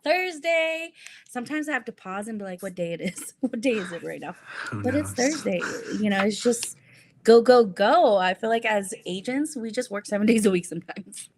Thursday. Sometimes I have to pause and be like, what day it is? What day is it right now? Who But it's knows? Thursday. It's just go, go, go. I feel like as agents, we just work 7 days a week sometimes.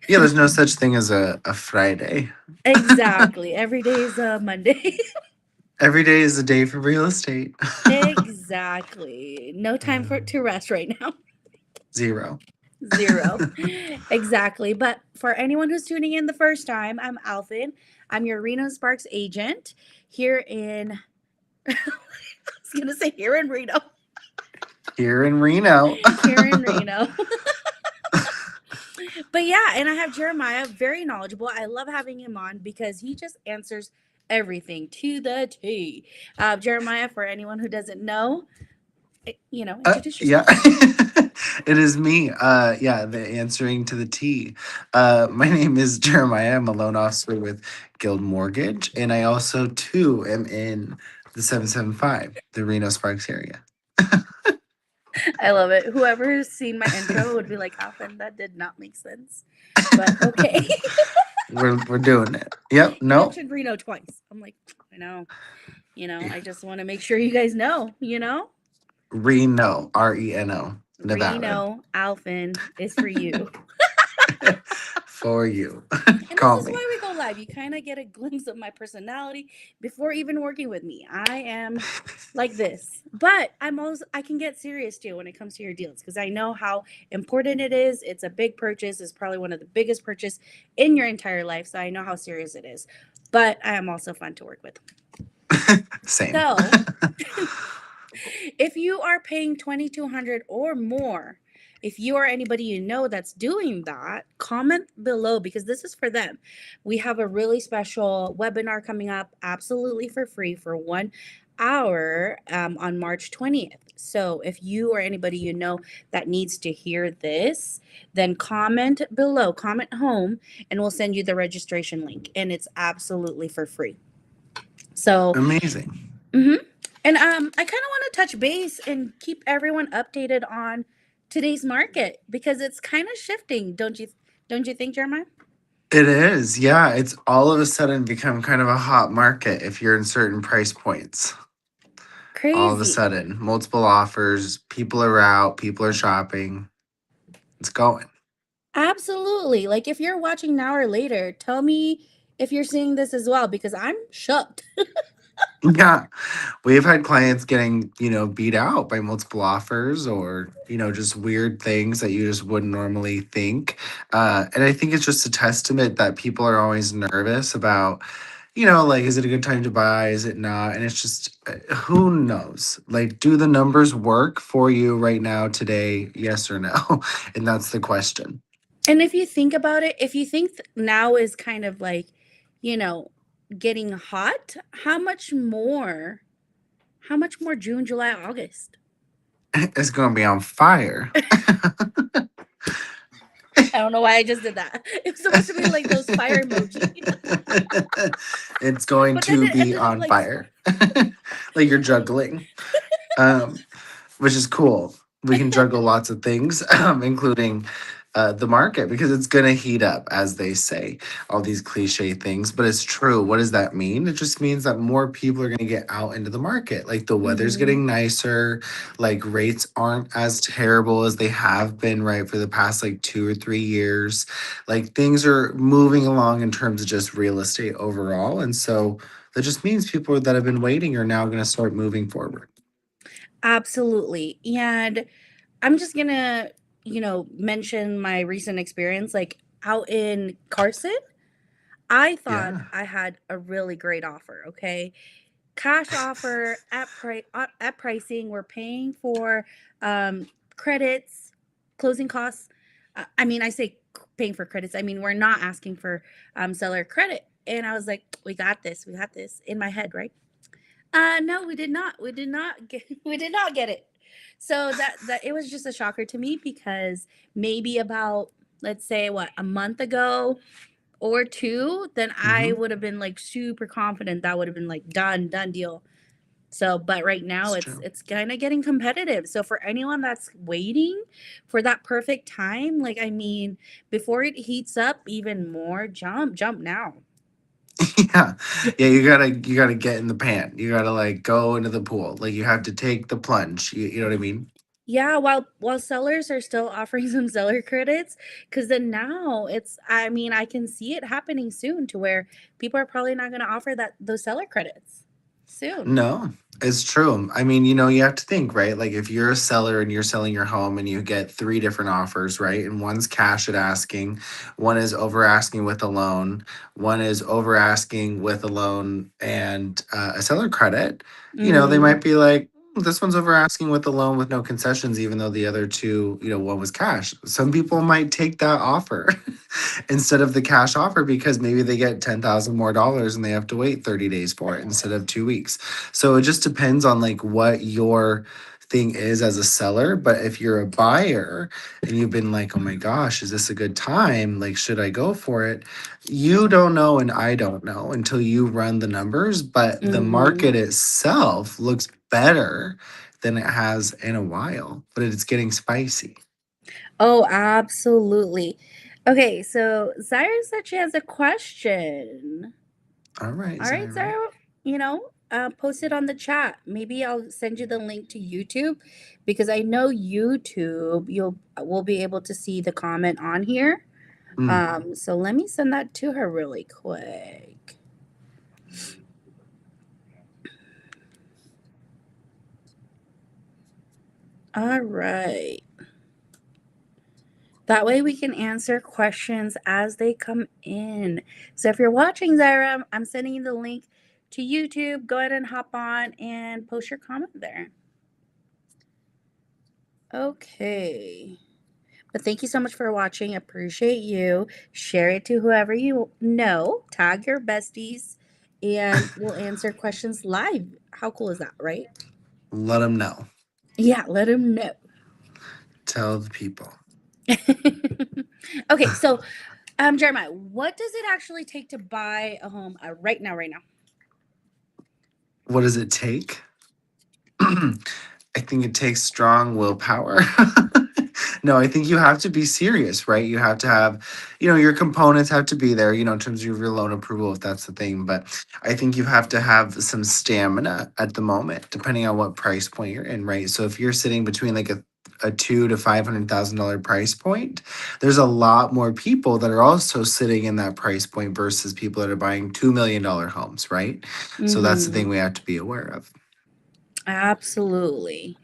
Yeah, there's no such thing as a Friday. Exactly. Every day is a Monday. Every day is a day for real estate. Exactly. No time for to rest right now. Zero. Zero. Exactly. But for anyone who's tuning in the first time, I'm Alfyn. I'm your Reno Sparks agent here in, I was going to say here in Reno. Here in Reno. Here in Reno. But yeah, and I have Jeremiah, very knowledgeable. I love having him on because he just answers everything to the T. Jeremiah, for anyone who doesn't know, introduce Yeah. yourself. It is me. Yeah, the answering to the T. My name is Jeremiah. I'm a loan officer with Guild Mortgage, and I also too am in the 775, the Reno Sparks area. I love it. Whoever has seen my intro would be like, Alfyn, that did not make sense. But okay. We're doing it. Yep. You No. mentioned Reno twice. I'm like, I know. I just want to make sure you guys know. Reno, Reno, Nevada. Reno, Alfyn is for you. For you. And this Call is me. why we go live. You kind of get a glimpse of my personality before even working with me. I am like this. But I can get serious too when it comes to your deals because I know how important it is. It's a big purchase. It's probably one of the biggest purchase in your entire life. So I know how serious it is. But I am also fun to work with. Same. So if you are paying 2,200 or more, if you or anybody you know that's doing that, comment below because this is for them. We have a really special webinar coming up absolutely for free for 1 hour on March 20th. So if you or anybody you know that needs to hear this, then comment below, comment home, and we'll send you the registration link. And it's absolutely for free. So, Amazing. mhm. And I kind of want to touch base and keep everyone updated on today's market because it's kind of shifting, don't you? Don't you think, Jeremiah? It is. Yeah. It's all of a sudden become kind of a hot market if you're in certain price points. All of a Crazy. sudden, multiple offers, people are out, people are shopping. It's going. Absolutely. Like if you're watching now or later, tell me if you're seeing this as well because I'm shocked. Yeah. We've had clients getting, beat out by multiple offers or, just weird things that you just wouldn't normally think. And I think it's just a testament that people are always nervous about, like, is it a good time to buy? Is it not? And it's just, who knows? Like, do the numbers work for you right now, today? Yes or no? And that's the question. And if you think about it, if you think now is kind of like, you know, getting hot, how much more June, July, August? It's going to be on fire. I don't know why I just did that. It was supposed to be like those fire emoji. It's going But then to it be ended up on like fire. Like you're juggling, um, which is cool. We can juggle lots of things, including the market, because it's going to heat up, as they say, all these cliche things. But it's true. What does that mean? It just means that more people are going to get out into the market. Like the weather's Mhm. getting nicer, like rates aren't as terrible as they have been, right, for the past like 2 or 3 years. Like things are moving along in terms of just real estate overall. And so that just means people that have been waiting are now going to start moving forward. Absolutely. And I'm just gonna, mention my recent experience. Like out in Carson, I thought Yeah. I had a really great offer. Okay, cash offer at pricing. We're paying for credits, closing costs. I mean, I say paying for credits. I mean, we're not asking for seller credit. And I was like, we got this. We got this in my head, right? No, we did not. We did not get. We did not get it. So that it was just a shocker to me because maybe about, let's say, what, a month ago or two, then I Hmm. would have been like super confident that would have been like done deal. So, but right now It's it's true. it's kind of getting competitive. So for anyone that's waiting for that perfect time, like I mean, before it heats up even more, jump now. Yeah. Yeah, you gotta get in the pan. You gotta like go into the pool. Like you have to take the plunge. You know what I mean? Yeah, while sellers are still offering some seller credits, because then now it's, I mean, I can see it happening soon to where people are probably not going to offer that those seller credits soon. No, it's true. I mean, you have to think, right? Like if you're a seller and you're selling your home and you get three different offers, right? And one's cash at asking, one is over asking with a loan, one is over asking with a loan and a seller credit. They Mm-hmm. might be like, this one's over asking with a loan with no concessions, even though the other two, one was cash. Some people might take that offer instead of the cash offer because maybe they get 10,000 more dollars and they have to wait 30 days for it instead of 2 weeks. So it just depends on like what your thing is as a seller. But if you're a buyer and you've been like, oh my gosh, is this a good time? Like, should I go for it? You don't know, and I don't know until you run the numbers. But the Mm-hmm. market itself looks better than it has in a while, but it's getting spicy. Oh, absolutely. Okay, so Zaira said she has a question. All right, All right, Zyra. Zaira, post it on the chat. Maybe I'll send you the link to YouTube because I know YouTube you'll will be able to see the comment on here. Mm, So let me send that to her really quick. All right. That way we can answer questions as they come in. So if you're watching Zaira, I'm sending you the link to YouTube. Go ahead and hop on and post your comment there. Okay. But thank you so much for watching. Appreciate you. Share it to whoever you know. Tag your besties and we'll answer questions live. How cool is that, right? let them know. Yeah, let them know. Tell the people. Okay, so Jeremiah, what does it actually take to buy a home right now, right now? What does it take? I think it takes strong willpower. No, I think you have to be serious, right? You have to have, your components have to be there, in terms of your loan approval, if that's the thing. But I think you have to have some stamina at the moment, depending on what price point you're in, right? So if you're sitting between like a $200,000 to $500,000 price point, there's a lot more people that are also sitting in that price point versus people that are buying $2 million homes, right? So that's the Mm-hmm. thing we have to be aware of. Absolutely.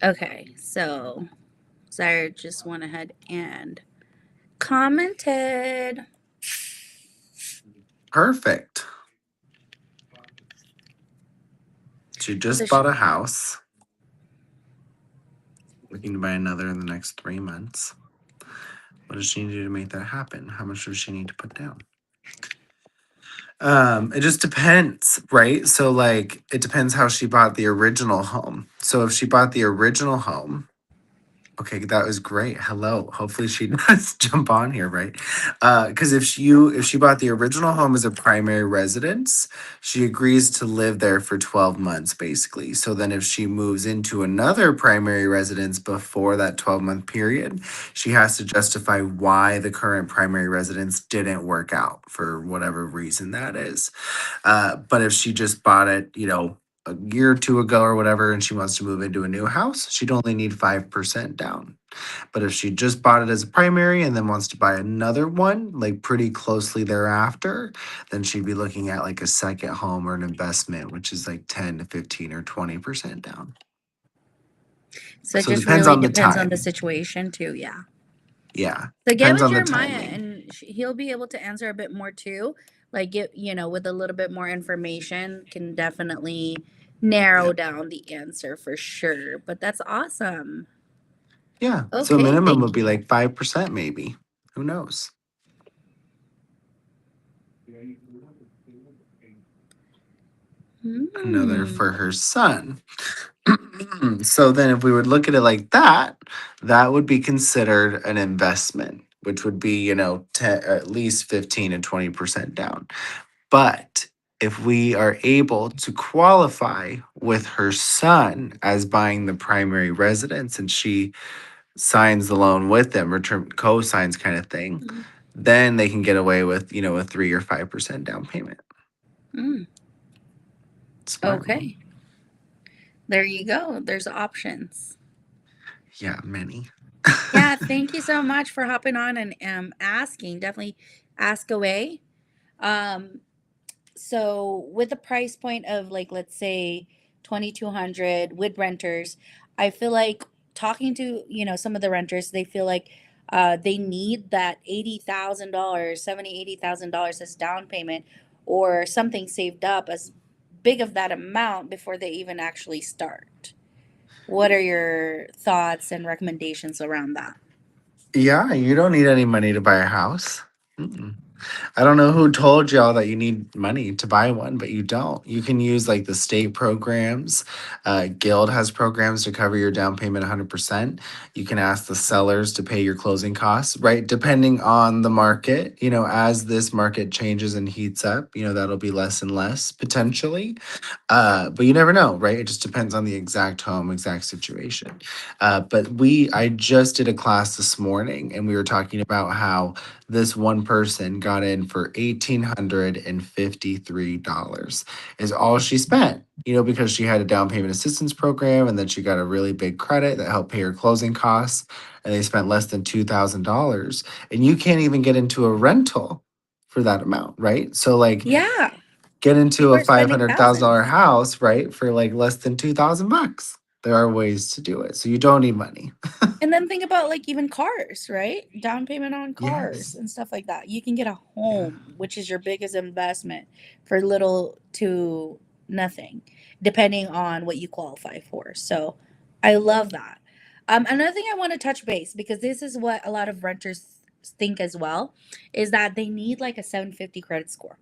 Okay, so Zaire just went ahead and commented. Perfect. She So just she, bought a house, looking to buy another in the next 3 months. What does she need to do to make that happen? How much does she need to put down? It just depends, right? So like it depends how she bought the original home. So if she bought the original home, okay, that was great. Hello. Hopefully she does jump on here, right? Because if she bought the original home as a primary residence, she agrees to live there for 12 months, basically. So then if she moves into another primary residence before that 12-month period, she has to justify why the current primary residence didn't work out for whatever reason that is. But if she just bought it, a year or two ago or whatever, and she wants to move into a new house, she'd only need 5% down. But if she just bought it as a primary and then wants to buy another one, like pretty closely thereafter, then she'd be looking at like a second home or an investment, which is like 10 to 15 or 20% down. so it So it just depends really on the depends on the time. situation too. Yeah. Yeah. So get Depends with on the Jeremiah, timing. and he'll be able to answer a bit more too. Like get with a little bit more information, can definitely narrow Yeah. down the answer for sure. But that's awesome. Yeah. So Okay, minimum would thank be you. like 5%, maybe. Who knows? Another Hmm. for her son. So then if we would look at it like that, that would be considered an investment, which would be, 10, at least 15 and 20% down. But if we are able to qualify with her son as buying the primary residence and she signs the loan with them, return co-signs kind of thing, then they can get away with, a 3 or 5% down payment. Mm, Smart move. okay. There you go. There's options. Yeah, many. Yeah, thank you so much for hopping on and asking. Definitely ask away. Um, so with the price point of like let's say 2200 with renters, I feel like talking to, some of the renters, they feel like they need that $80,000, 70, $80,000 as down payment or something saved up as big of that amount before they even actually start. What are your thoughts and recommendations around that? Yeah, you don't need any money to buy a house. Mm-mm. I don't know who told y'all that you need money to buy one, but you don't. You can use like the state programs. Guild has programs to cover your down payment 100%. You can ask the sellers to pay your closing costs, right? Depending on the market, as this market changes and heats up, that'll be less and less potentially. But you never know, right? It just depends on the exact home, exact situation. I just did a class this morning and we were talking about how this one person got in for $1,853 is all she spent, because she had a down payment assistance program and then she got a really big credit that helped pay her closing costs. And they spent less than $2,000. And you can't even get into a rental for that amount, right? So, like, Yeah, get into people a are five spending hundred thousand dollar thousands. house, right, for like less than $2,000. There are ways to do it, so you don't need money. And then think about like even cars, right? Down payment on cars Yes. and stuff like that. You can get a Yeah. home, which is your biggest investment for little to nothing, depending on what you qualify for. So I love that. Another thing I want to touch base because this is what a lot of renters think as well is that they need like a 750 credit score.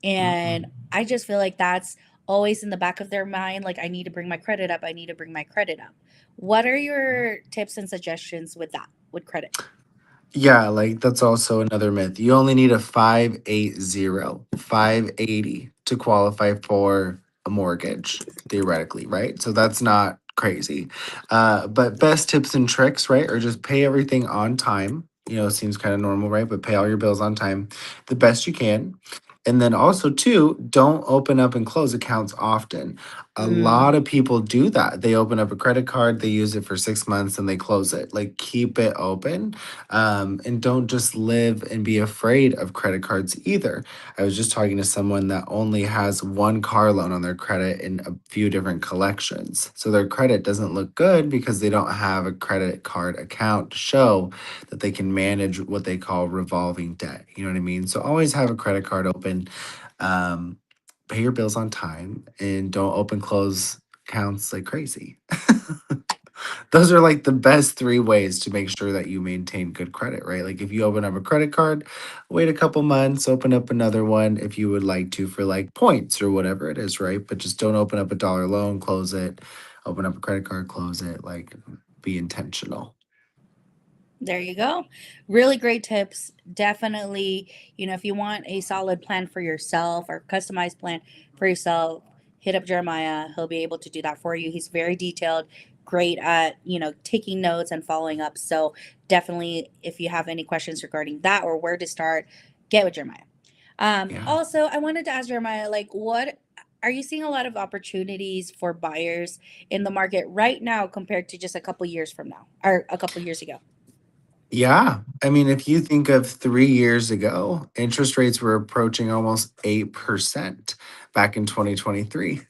And Mm-mm. I just feel like that's always in the back of their mind. Like, I need to bring my credit up. I need to bring my credit up. What are your tips and suggestions with that, with credit? Yeah, like that's also another myth. You only need a 580 to qualify for a mortgage, theoretically, right? So that's not crazy. But best tips and tricks, right, are just pay everything on time. Seems kind of normal, right? But pay all your bills on time the best you can. And then also, too, don't open up and close accounts often. A lot Mm, of people do that. They open up a credit card, they use it for 6 months, and they close it. Like, keep it open, and don't just live and be afraid of credit cards either. I was just talking to someone that only has one car loan on their credit in a few different collections. So their credit doesn't look good because they don't have a credit card account to show that they can manage what they call revolving debt. You know what I mean? So always have a credit card open. Um, Pay your bills on time and don't open close accounts like crazy. Those are like the best three ways to make sure that you maintain good credit, right? Like if you open up a credit card, wait a couple months, open up another one if you would like to for like points or whatever it is, right? But just don't open up a dollar loan, close it, open up a credit card, close it, like be intentional. there you go. Really great tips. Definitely, if you want a solid plan for yourself or customized plan for yourself, hit up Jeremiah. He'll be able to do that for you. He's very detailed, great at, taking notes and following up. So definitely, if you have any questions regarding that or where to start, get with Jeremiah. Yeah. Also, I wanted to ask Jeremiah, like, what are you seeing a lot of opportunities for buyers in the market right now compared to just a couple years from now or a couple years ago? Yeah. I mean, if you think of 3 years ago, interest rates were approaching almost 8% back in 2023.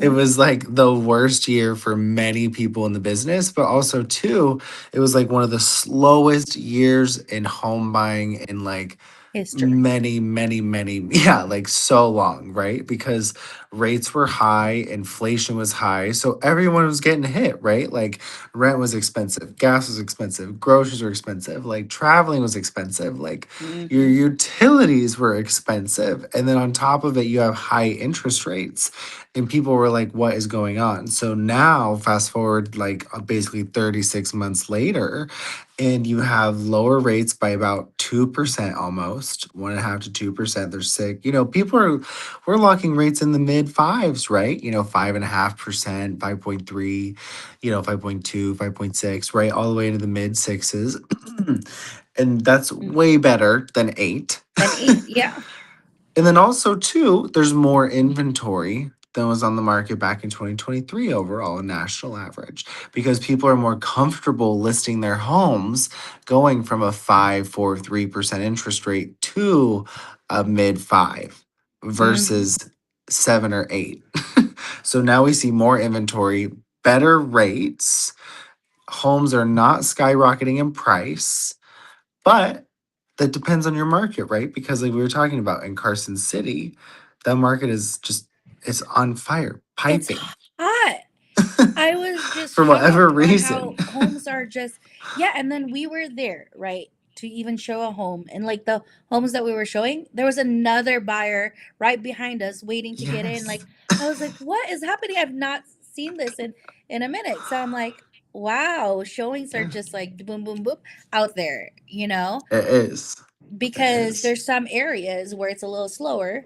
It Mm-hmm. was like the worst year for many people in the business, but also, too, it was like one of the slowest years in home buying in like History. many, many, many, yeah, like so long, right? Because rates were high, inflation was high. So everyone was getting hit, right? Like rent was expensive, gas was expensive, groceries were expensive, like traveling was expensive, like your Mm-hmm. utilities were expensive. And then on top of it, you have high interest rates. And people were like, what is going on? So now, fast forward like basically 36 months later, and you have lower rates by about 2% almost, 1.5 to 2%. They're sick. People we're locking rates in the mid fives, right? 5.5%, 5.3, 5.2, 5.6, right? All the way into the mid sixes. And that's Mm. way better than 8. Then 8. Yeah. And then also too, there's more inventory than was on the market back in 2023 overall, a national average, because people are more comfortable listing their homes going from a 5.43% interest rate to a mid 5 Mhm. versus 7 or 8. So now we see more inventory, better rates, homes are not skyrocketing in price, but that depends on your market, right? Because like we were talking about in Carson City, that market is just it's on fire, It's piping hot. I was just for whatever shocked on reason. how homes are just, yeah, and then we were there, right, to even show a home. And like the homes that we were showing, there was another buyer right behind us waiting to get in. Yes, Like I was like, what is happening? I've not seen this in a minute. So I'm like, wow, showings are yeah, just like boom boom boom out there, it is. It because is. there's some areas where it's a little slower,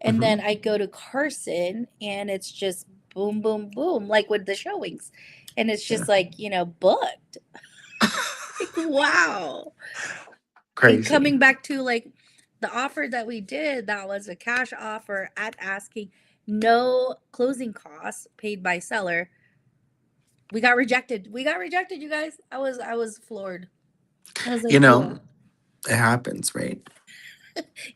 and then Mhm. I go to Carson and it's just boom boom boom like with the showings, and it's Yeah, just like, booked. Like, wow. And crazy. coming back to like the offer that we did, that was a cash offer at asking, no closing costs paid by seller. We got rejected, you guys. I was floored. I was like, You whoa. know, it happens, right?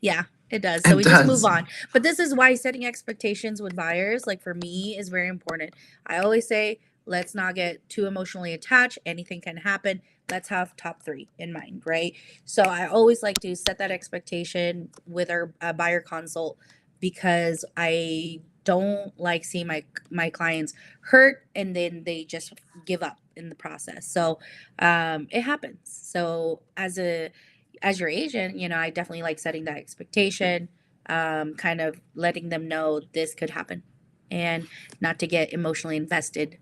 Yeah, it does. So It we just move does. on. But this is why setting expectations with buyers, like for me, is very important. I always say, let's not get too emotionally attached. Anything can happen. Let's have top three in mind, right? So I always like to set that expectation with our buyer consult, because I don't like seeing my clients hurt and then they just give up in the process. So it happens. So as your agent, I definitely like setting that expectation, kind of letting them know this could happen, and not to get emotionally invested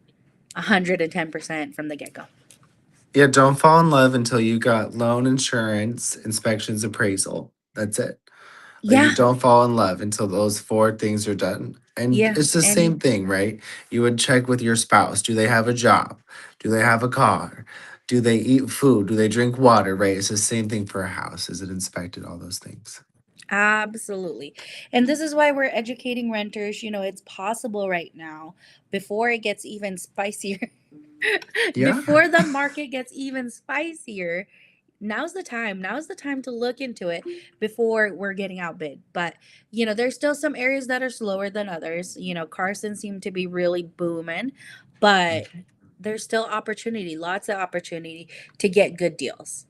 110% from the get go. Yeah, don't fall in love until you got loan insurance, inspections, appraisal. That's it. Like you Yeah, don't fall in love until those 4 things are done. And yeah. it's the And same thing, right? You would check with your spouse. Do they have a job? Do they have a car? Do they eat food? Do they drink water? Right? It's the same thing for a house. Is it inspected? All those things. absolutely. And this is why we're educating renters. It's possible right now, before it gets even spicier, Yeah, before the market gets even spicier. Now's the time to look into it before we're getting outbid. But there's still some areas that are slower than others. Carson seemed to be really booming, but there's still opportunity, lots of opportunity to get good deals.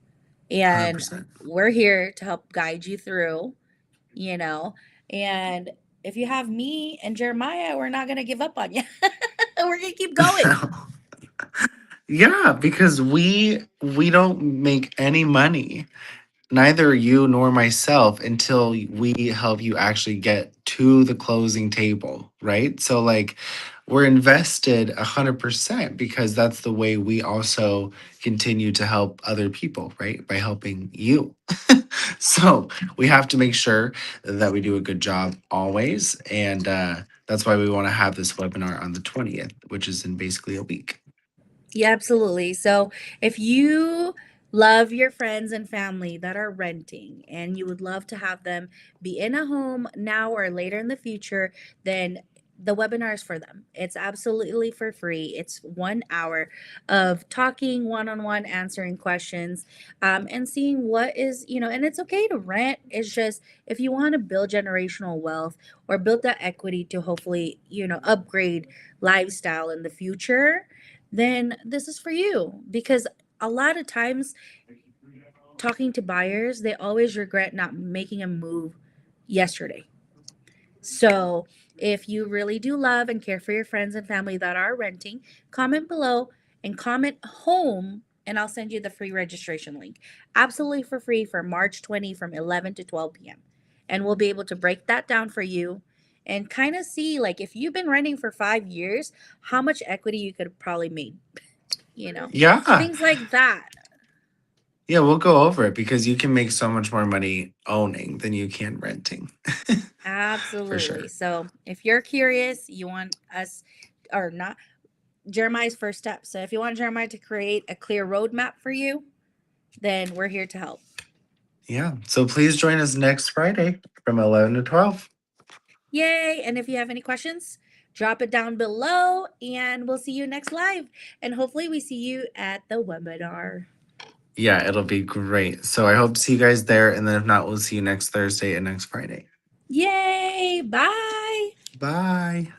And 100%. we're here to help guide you through, you know and if you have me and Jeremiah, we're not going to give up on you. We're going to keep going. Yeah, because we don't make any money, neither you nor myself, until we help you actually get to the closing table, right? So like we're invested 100% because that's the way we also continue to help other people, right? By helping you. So we have to make sure that we do a good job always. And that's why we want to have this webinar on the 20th, which is in basically a week. Yeah, absolutely. So if you love your friends and family that are renting and you would love to have them be in a home now or later in the future, then the webinar is for them. It's absolutely for free. It's 1 hour of talking one on one, answering questions, and seeing what is, and it's okay to rent. It's just if you want to build generational wealth or build that equity to hopefully, upgrade lifestyle in the future, then this is for you. Because a lot of times, talking to buyers, they always regret not making a move yesterday. So if you really do love and care for your friends and family that are renting, comment below and comment home, and I'll send you the free registration link. Absolutely for free for March 20 from 11 to 12 p.m. And we'll be able to break that down for you and kind of see, like, if you've been renting for 5 years, how much equity you could have probably made, Yeah. things like that. Yeah, we'll go over it because you can make so much more money owning than you can renting. For Absolutely. sure. So if you're curious, you want us or not, Jeremiah's first step. So if you want Jeremiah to create a clear roadmap for you, then we're here to help. Yeah. So please join us next Friday from 11 to 12. Yay! And if you have any questions, drop it down below and we'll see you next live. And hopefully we see you at the webinar. Yeah, it'll be great. So I hope to see you guys there. And then if not, we'll see you next Thursday and next Friday. Yay! Bye! Bye.